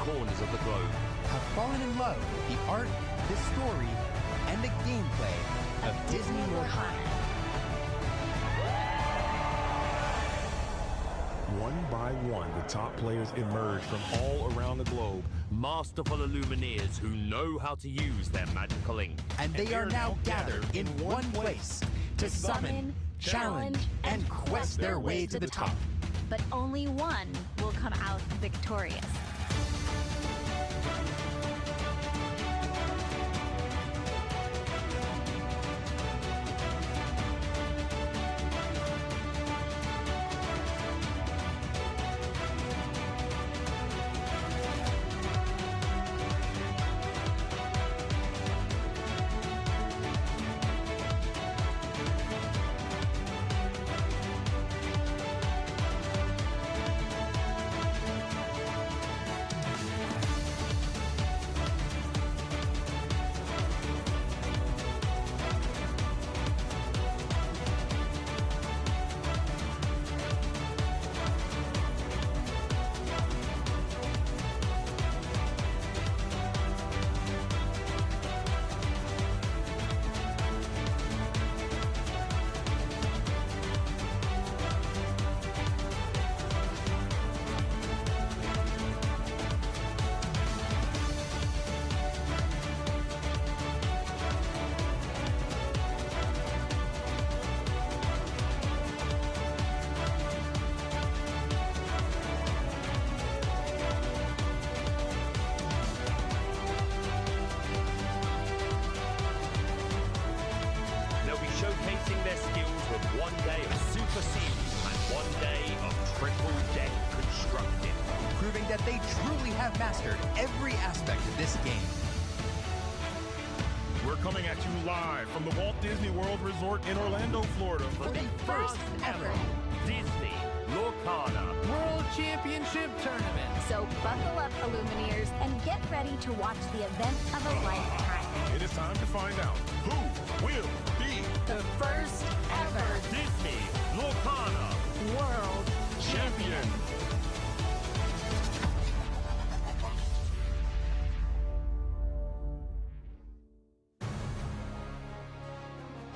corners of the globe. Have fallen in love with the art, the story, and the gameplay of Disney Lorcana. One by one, the top players emerge from all around the globe. Masterful Illumineers who know how to use their magical ink. And they are now gathered in one place to summon, challenge, and quest their way to the top. But only one will come out victorious. Showcasing their skills with one day of Super Seals and one day of Triple Deck Constructed. Proving that they truly have mastered every aspect of this game. We're coming at you live from the Walt Disney World Resort in Orlando, Florida For the first ever Disney Lorcana World Championship Tournament. So buckle up, Illumineers, and get ready to watch the event of a lifetime. It is time to find out who will be The first ever Disney Lorcana World champion.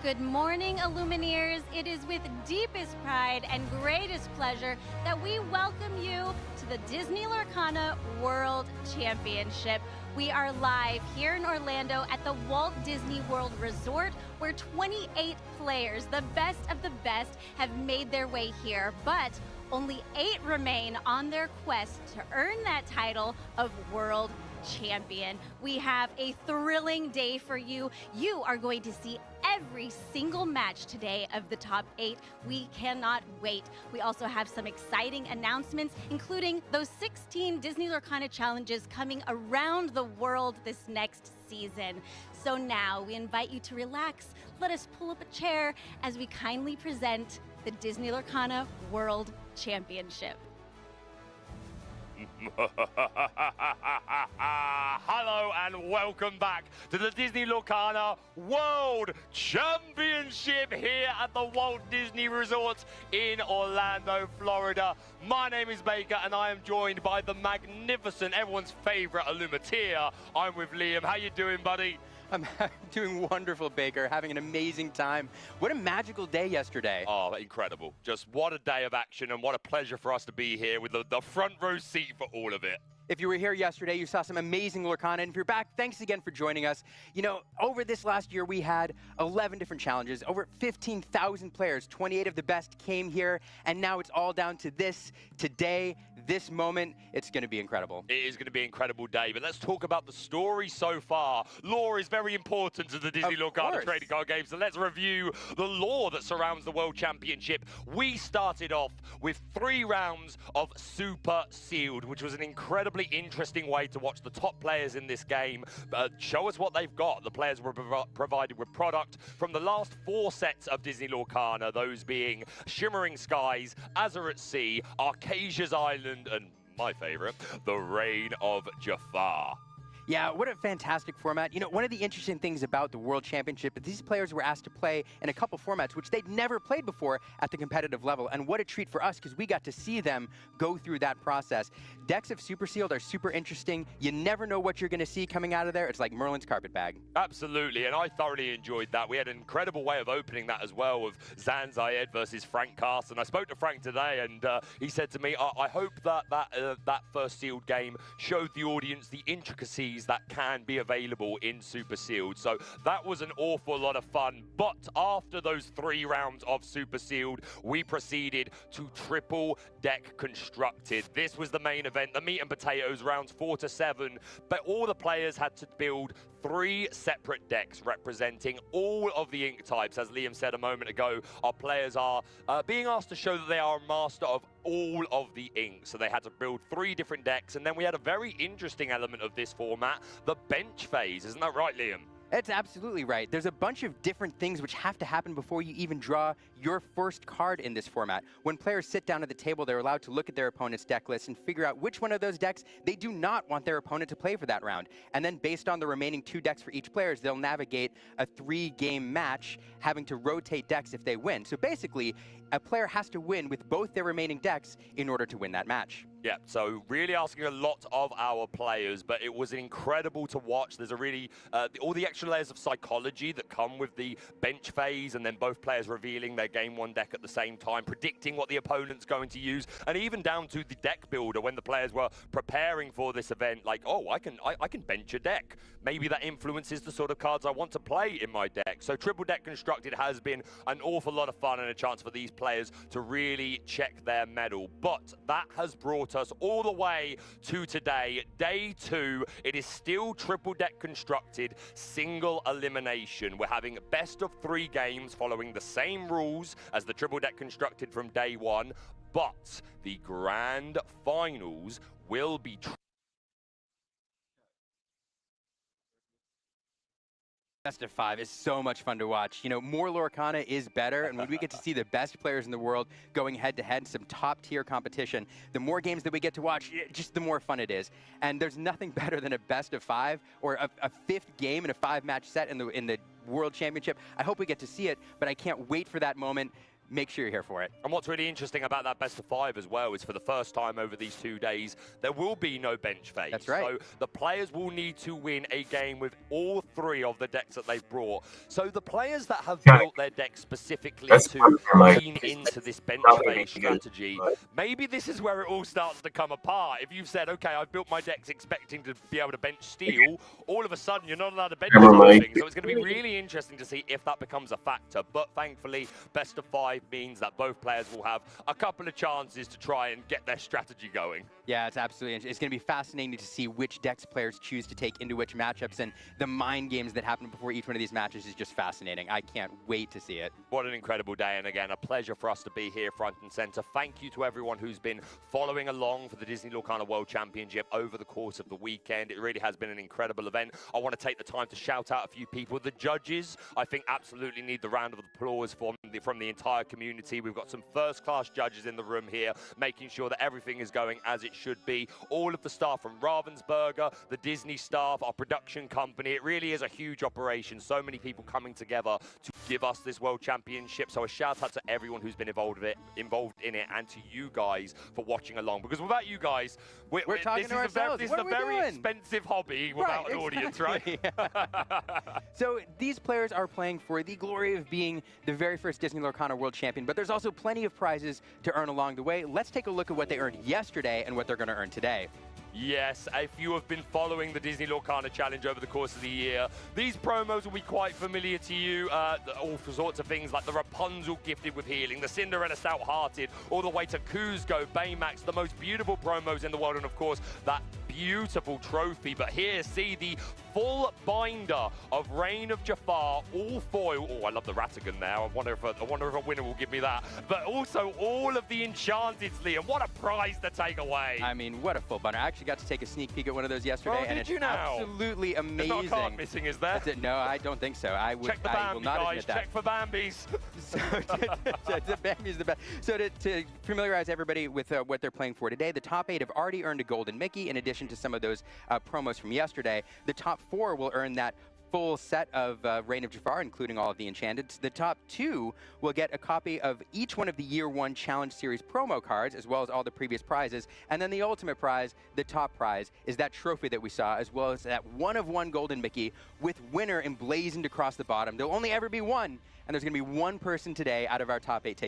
Good morning, Illumineers. It is with deepest pride and greatest pleasure that we welcome you to the Disney Lorcana World Championship. We are live here in Orlando at the Walt Disney World Resort, where 28 players, the best of the best, have made their way here, but only 8 remain on their quest to earn that title of World Champion. We have a thrilling day for you. You are going to see every single match today of the top 8. We cannot wait. We also have some exciting announcements, including those 16 Disney Lorcana challenges coming around the world this next season. So now we invite you to relax. Let us pull up a chair as we kindly present the Disney Lorcana World Championship. Hello and welcome back to the Disney Lorcana World Championship here at the Walt Disney Resort in Orlando, Florida. My name is Baker and I am joined by the magnificent, everyone's favorite Illuminateur. I'm with Liam. How you doing, buddy? I'm doing wonderful, Baker, having an amazing time. What a magical day yesterday. Oh, incredible. Just what a day of action and what a pleasure for us to be here with the front row seat for all of it. If you were here yesterday, you saw some amazing Lorcana, and if you're back, thanks again for joining us. You know, over this last year, we had 11 different challenges, over 15,000 players, 28 of the best came here, and now it's all down to this, today, this moment. It's going to be incredible. It is going to be an incredible day, but let's talk about the story so far. Lore is very important to the Disney Lorcana trading card game, so let's review the lore that surrounds the World Championship. We started off with 3 rounds of Super Sealed, which was an incredibly interesting way to watch the top players in this game show us what they've got. The players were provided with product from the last 4 sets of Disney Lorcana, those being Shimmering Skies, Azure at Sea, Arcasia's Island, and my favorite, the Reign of Jafar. Yeah, what a fantastic format. You know, one of the interesting things about the World Championship is these players were asked to play in a couple formats which they'd never played before at the competitive level. And what a treat for us, because we got to see them go through that process. Decks of Super Sealed are super interesting. You never know what you're going to see coming out of there. It's like Merlin's carpet bag. Absolutely, and I thoroughly enjoyed that. We had an incredible way of opening that as well, with Zan Zayed versus Frank Carson. I spoke to Frank today, and he said to me, I hope that first sealed game showed the audience the intricacies that can be available in Super Sealed. So that was an awful lot of fun. But after those 3 rounds of Super Sealed, we proceeded to Triple Deck Constructed. This was the main event, the meat and potatoes, rounds 4 to 7. But all the players had to build 3 separate decks representing all of the ink types. As Liam said a moment ago, our players are being asked to show that they are a master of all of the ink. So they had to build 3 different decks. And then we had a very interesting element of this format, the bench phase. Isn't that right, Liam? That's absolutely right. There's a bunch of different things which have to happen before you even draw your first card in this format. When players sit down at the table, they're allowed to look at their opponent's deck list and figure out which one of those decks they do not want their opponent to play for that round. And then based on the remaining 2 decks for each player, they'll navigate a 3-game match, having to rotate decks if they win. So basically, a player has to win with both their remaining decks in order to win that match. Yeah, so really asking a lot of our players, but it was incredible to watch. There's a really, all the extra layers of psychology that come with the bench phase, and then both players revealing their game 1 deck at the same time, predicting what the opponent's going to use, and even down to the deck builder when the players were preparing for this event, like, oh, I can bench a deck. Maybe that influences the sort of cards I want to play in my deck. So Triple Deck Constructed has been an awful lot of fun and a chance for these players to really check their mettle. But that has brought us all the way to today, day 2. It is still Triple Deck Constructed, single elimination. We're having best of 3 games following the same rules as the Triple Deck Constructed from day 1, but the grand finals will be Best of 5 is so much fun to watch. You know, more Lorcana is better, and when we get to see the best players in the world going head-to-head, some top-tier competition, the more games that we get to watch, just the more fun it is. And there's nothing better than a best of 5 or a 5th game in a 5-match set in the World Championship. I hope we get to see it, but I can't wait for that moment. Make sure you're here for it. And what's really interesting about that best of 5 as well is for the first time over these 2 days, there will be no bench phase. That's right. So the players will need to win a game with all 3 of the decks that they've brought. So the players that have built their deck specifically to lean into this bench phase strategy, maybe this is where it all starts to come apart. If you've said, okay, I've built my decks expecting to be able to bench steel, all of a sudden you're not allowed to bench something. So it's going to be really interesting to see if that becomes a factor. But thankfully, best of 5 means that both players will have a couple of chances to try and get their strategy going. Yeah, it's absolutely. It's going to be fascinating to see which decks players choose to take into which matchups, and the mind games that happen before each one of these matches is just fascinating. I can't wait to see it. What an incredible day, and again, a pleasure for us to be here front and center. Thank you to everyone who's been following along for the Disney Lorcana World Championship over the course of the weekend. It really has been an incredible event. I want to take the time to shout out a few people. The judges, I think, absolutely need the round of applause from the entire community. We've got some first-class judges in the room here, making sure that everything is going as it should be. All of the staff from Ravensburger, the Disney staff, our production company, it really is a huge operation. So many people coming together to give us this World Championship. So a shout out to everyone who's been involved in it, and to you guys for watching along. Because without you guys, we're talking to ourselves. This is a very expensive hobby without an audience, right? So these players are playing for the glory of being the very first Disney Lorcana World Champion, but there's also plenty of prizes to earn along the way. Let's take a look at what they earned yesterday and what they're going to earn today. Yes, if you have been following the Disney Lorcana Challenge over the course of the year, these promos will be quite familiar to you. All sorts of things like the Rapunzel gifted with healing, the Cinderella stout-hearted, all the way to Kuzco, Baymax, the most beautiful promos in the world, and of course, that beautiful trophy. But here, see the full binder of Reign of Jafar, all foil. Oh, I love the Ratigan now. I wonder if a winner will give me that. But also all of the Enchanted, Liam. What a prize to take away. I mean, what a full binder. I actually got to take a sneak peek at one of those yesterday, and it's absolutely amazing. There's not a card missing, is there? No, I don't think so. I Check the will Bambi, not guys. admit that. Check for Bambis. The Bambi's the best. So to familiarize everybody with what they're playing for today, the top 8 have already earned a Golden Mickey, in addition to some of those promos from yesterday. The top 4 will earn that full set of Reign of Jafar, including all of the Enchanted. The top 2 will get a copy of each one of the Year 1 Challenge Series promo cards, as well as all the previous prizes. And then the ultimate prize, the top prize, is that trophy that we saw, as well as that 1-of-1 Golden Mickey with winner emblazoned across the bottom. There'll only ever be one, and there's going to be one person today out of our top 8 taking